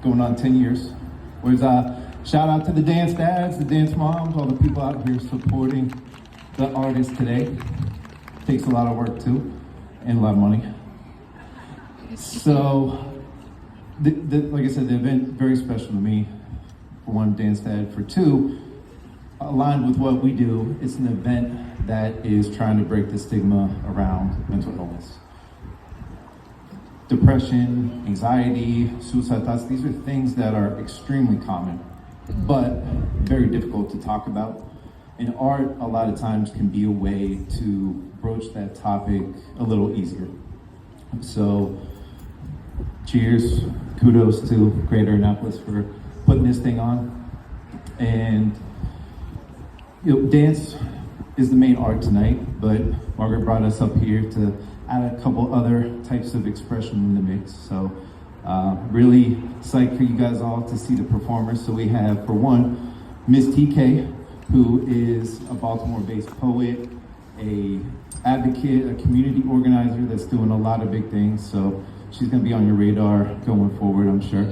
going on 10 years. Whereas shout out to the dance dads, the dance moms, all the people out here supporting the artists today. Takes a lot of work too, and a lot of money. So, like I said, the event very special to me. For one, dance dad. For two, aligned with what we do, it's an event that is trying to break the stigma around mental illness. Depression, anxiety, suicide thoughts, these are things that are extremely common, but very difficult to talk about. And art, a lot of times, can be a way to broach that topic a little easier. So, cheers, kudos to Greater Annapolis for putting this thing on. And dance is the main art tonight, but Margaret brought us up here to add a couple other types of expression in the mix. So really psyched for you guys all to see the performers. So we have, for one, mstee.kay, who is a Baltimore-based poet, a advocate, a community organizer that's doing a lot of big things. So she's gonna be on your radar going forward, I'm sure.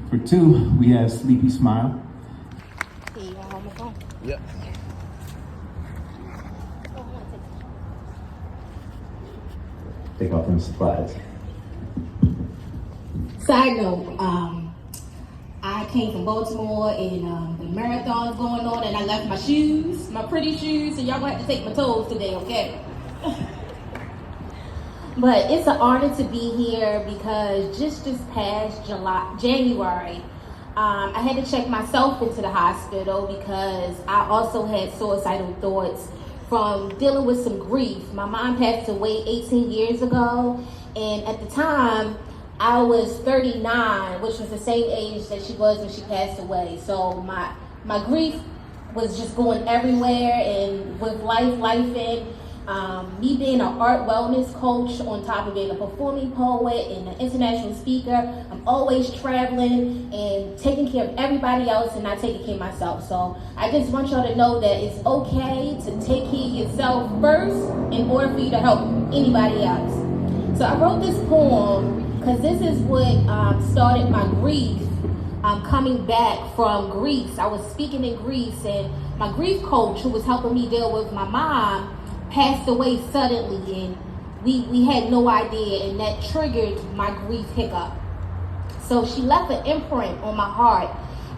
For two, we have Sleepy Smile. Hey, you want to hold my phone? Yep. Take off them supplies. Side note, I came from Baltimore and the marathon's going on and I left my shoes, my pretty shoes, so y'all gonna have to take my toes today, okay? But it's an honor to be here because just this past January, I had to check myself into the hospital because I also had suicidal thoughts from dealing with some grief. My mom passed away 18 years ago, and at the time, I was 39, which was the same age that she was when she passed away. So my grief was just going everywhere, and with life me being an art wellness coach on top of being a performing poet and an international speaker, I'm always traveling and taking care of everybody else and not taking care of myself. So I just want y'all to know that it's okay to take care of yourself first in order for you to help anybody else. So I wrote this poem because this is what started my grief, coming back from Greece. I was speaking in Greece, and my grief coach, who was helping me deal with my mom, passed away suddenly, and we had no idea, and that triggered my grief hiccup. So she left an imprint on my heart,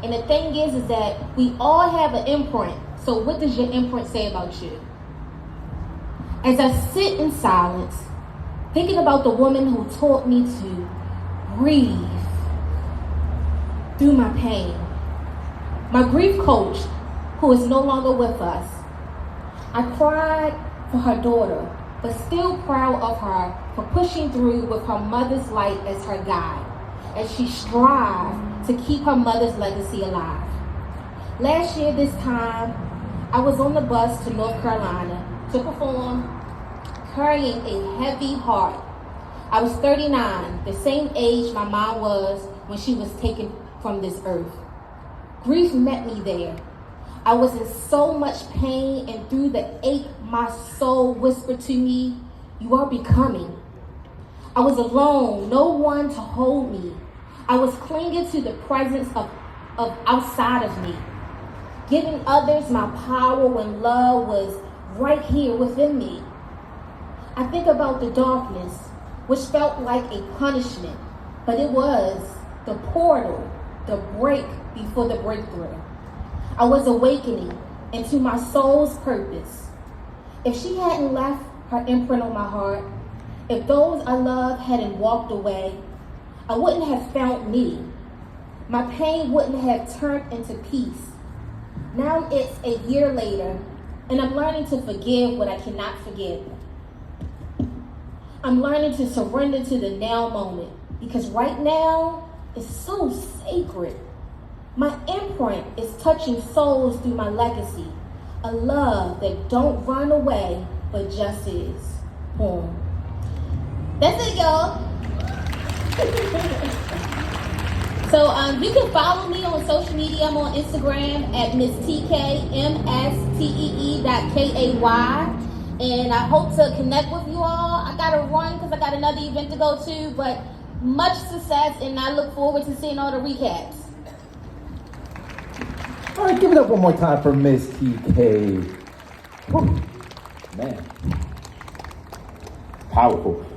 and the thing is that we all have an imprint. So what does your imprint say about you? As I sit in silence, thinking about the woman who taught me to breathe through my pain, my grief coach, who is no longer with us, I cried for her daughter, but still proud of her for pushing through with her mother's light as her guide, as she strived to keep her mother's legacy alive. Last year this time, I was on the bus to North Carolina to perform, carrying a heavy heart. I was 39, the same age my mom was when she was taken from this earth. Grief met me there. I was in so much pain, and through the ache, my soul whispered to me, "You are becoming." I was alone, no one to hold me. I was clinging to the presence of outside of me, giving others my power when love was right here within me. I think about the darkness, which felt like a punishment, but it was the portal, the break before the breakthrough. I was awakening into my soul's purpose. If she hadn't left her imprint on my heart, if those I love hadn't walked away, I wouldn't have found me. My pain wouldn't have turned into peace. Now it's a year later, and I'm learning to forgive what I cannot forgive. I'm learning to surrender to the now moment, because right now is so sacred. My imprint is touching souls through my legacy, a love that don't run away, but just is. Boom. That's it, y'all. So you can follow me on social media. I'm on Instagram at mstee.kay, mstee.kay. And I hope to connect with you all. I gotta run because I got another event to go to, but Much success, and I look forward to seeing all the recaps. All right, give it up one more time for Miss TeeKay. Whew. Man. Powerful.